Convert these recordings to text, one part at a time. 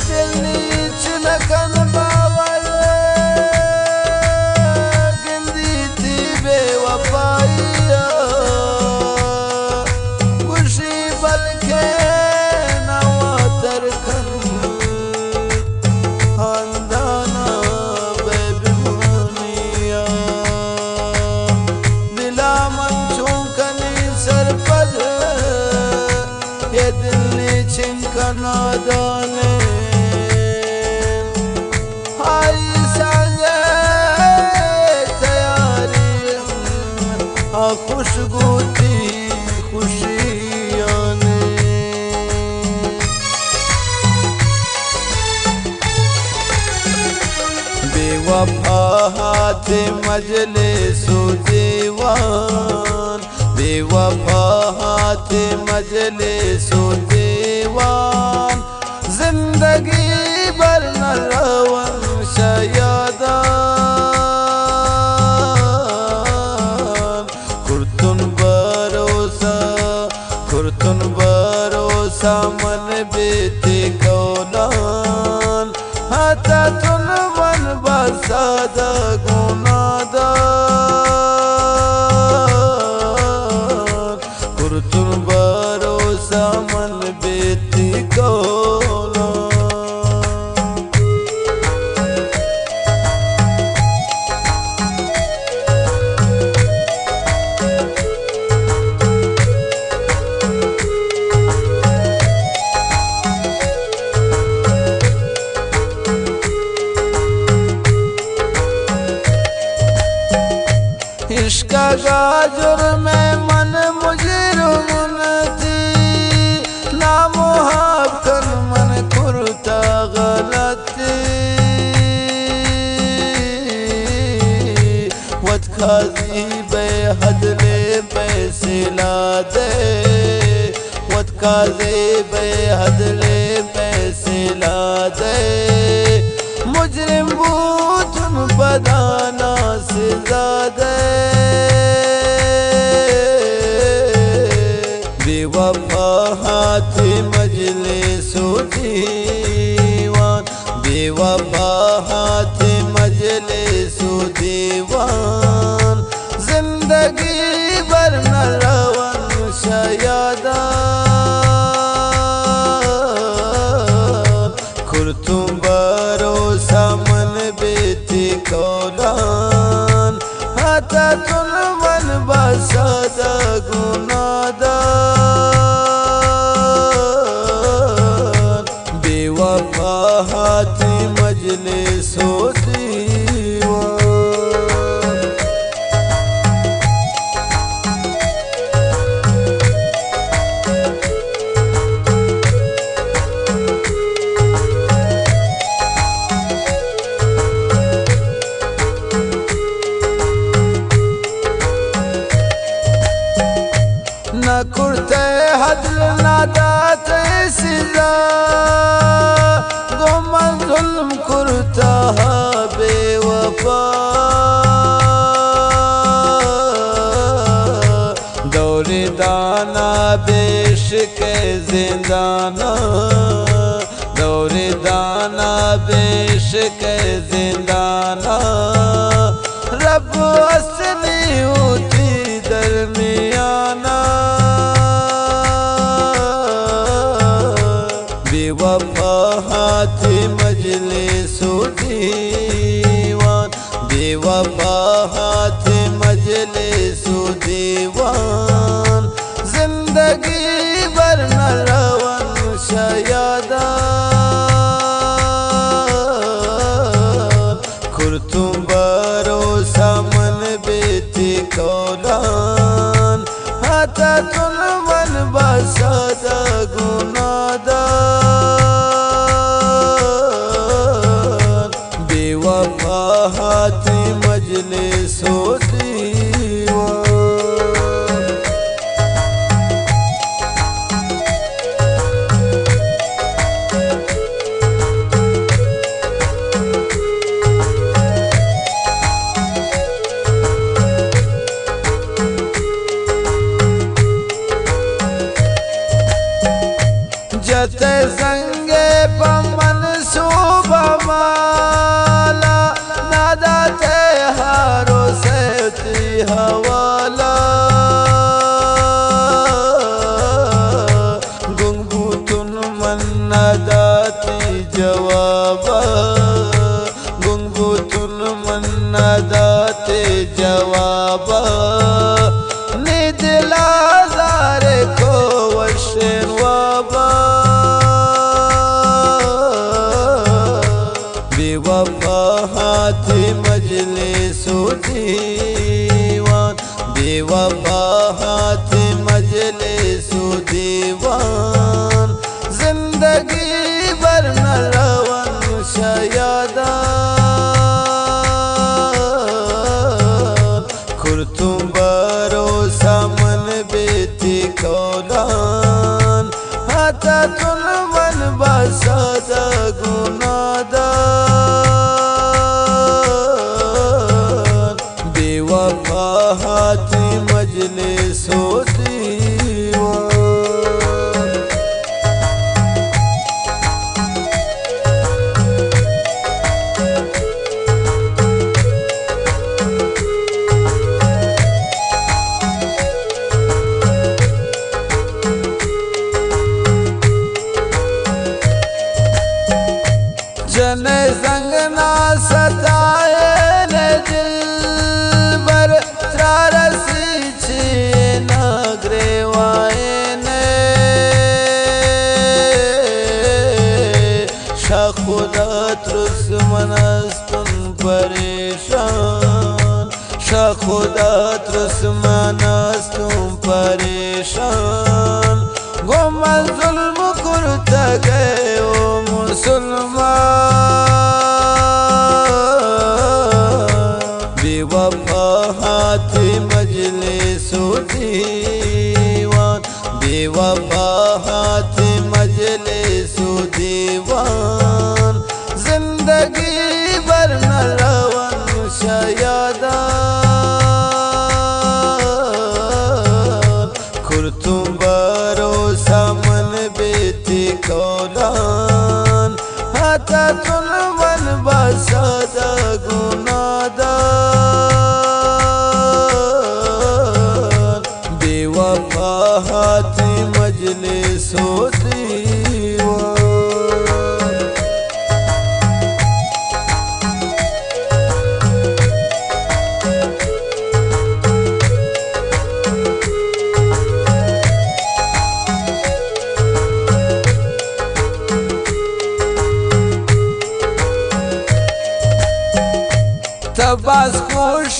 दिल नीच नकन बावल गिंदी थी बेवफाइया खुशी बल्कि नवा तरखन खानदाना बेबीमानिया दिला मंचों कनी सर पर ये दिल नीचिन का नादाने खुशबू थी खुशियाँ ने बेवफा हाथ मजले सो दीवान बेवफा हाथ मजले सो दीवान जिंदगी भर न रवन शयादा भरोसा मन बेते कौलान हाथा तुन मन बसादा गुनादा तुन भरोसा मन बेते कौलान इश्क गाजुर में मन मुजरिम थी नामुहाब कर मन कुर्ता गलती वत खाजी बेहदले पैसे ला दे वत खाजी बेहदले पैसे ला दे मुजरिम बूतन बदाना से ज्यादा बेवफा हाथ मजले सो दीवान बेवफा हाथ मजले सो दीवान जिंदगी भर न रवन शयादा खुर्तुम भरोसा मन बेते कौलान हाथा तुन मन बसादा गुनादा बेवफा हाथ मजले सो दीवान न कुर्ते हदल न दाते सिजा गोमन जुल्म कुर्ता बेवफा दौरे दाना बेश के जिंदाना दौरे दाना बेश के जिंदाना रब असली होती दरमियाना बेवफा हाथ मजले सो दीवान बेवफा हाथ मजले सो दीवान जिंदगी भर न रवन शयादा खुर्तुम भरोसा मन बेते कौलान हाथा तुन मन बसादा गुनादा बेवफा हाथ मजले सो दीवान जते संगे पमन हातातून मन बसादा गुनादार बेवफा हाथी मजलिसो दीवान जन संग ना सताए ने दिल बर त्रारसी छे नगरेवाए ने शाखुदा त्रस्मनस्तुन परेशान शाखुदा त्रस्मनस्तुन परेशान गोमा जुल्म कुर्ता गए ओ मुसलमान बेवफा हाथी मजलिसो दीवान बेवफा हाथी मजलिसो दीवान जिंदगी भर न रवन शयादान खुर्तुम भरोसा मन बेती कौलान हातातून मन बसादा गुनादार बेवफा हाथी मजलिसो दीवान तबास खुश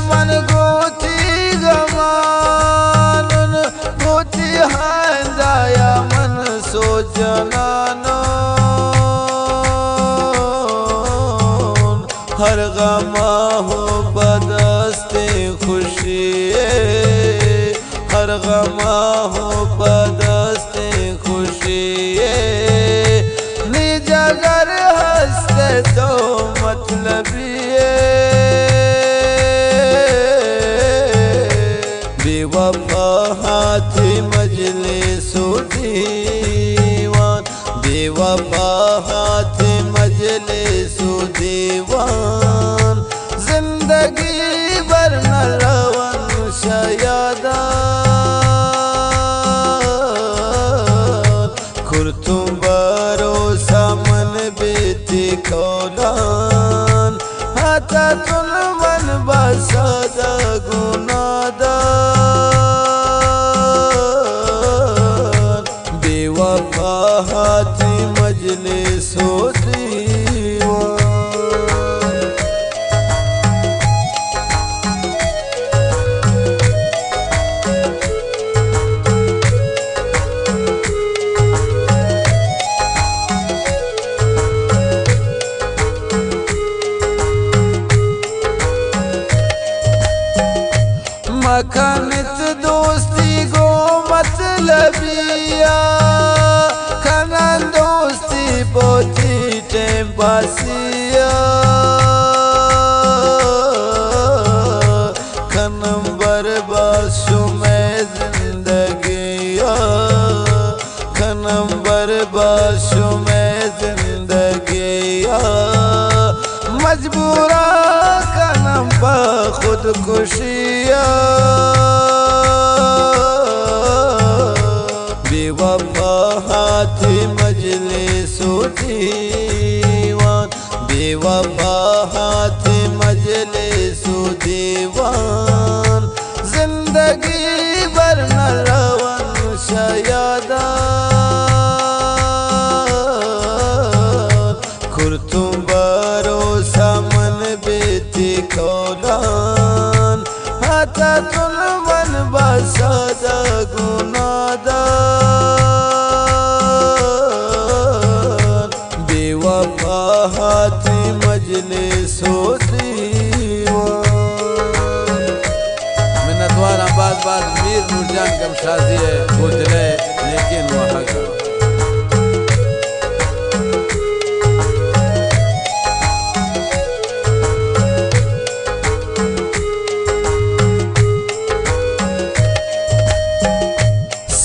मन गोती गमानुन गोती हांदाया मन सो जनानो हर गमा हो बदस्ते खुशी हर गमा हो बदस्ते खुशी निजगर हंसते तो मतलबी बेवफा हाथी मजलिसो दीवान बेवफा हाथी मजलिसो दीवान जिंदगी भर न रवन शयादार खुर्तुम भरोसा मन बेती कौलान हातातून मन बसादा गुनादार बेवफा हाथी मजलिसो दीवान मखनित दोस्ती गो मतलबिया खनन दोस्ती पोती टेम्पासिया खनम बर्बाशो में जिंदगिया खनम बर्बाशो में जिंदगिया मजबूरा कनम पर खुदकुशिया बेवफा हाथी मजलिसो दीवान बेवफा हाथी मजलिसो दीवान जिंदगी भर न रवन शयादार खुर्तुम भरोसा मन बेती कौलान हातातून मन बसादा गुनादार बेवफा हाथी मजलिसो दीवान मिन्नतवार बात मीर नूरजान कम शादी है वो दिले लेकिन वहाँ का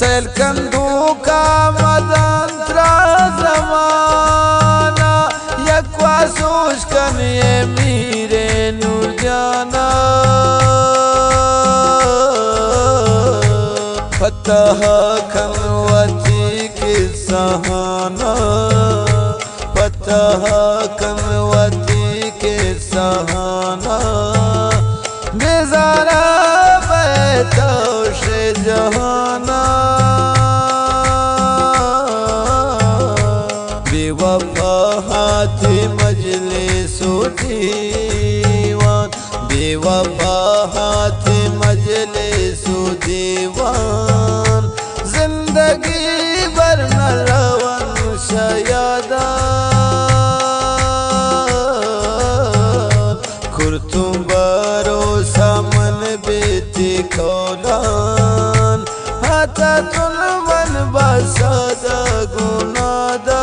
सैल कंदू का मदंत्रा जमाना यक्वा सोच कन ये मीरे नूर जाना फतह कनवती के सहाना फतह कनवती के सहाना बेजारा बैतौश जहाना बेवफा हाथी मजलिसो दीवान बेवफा हाथी मजलिसो दीवान जिंदगी भर न रवन शयादा खुर्तुम भरोसा मन बेती कौलान हाथा तुल मन बसादा गुनादा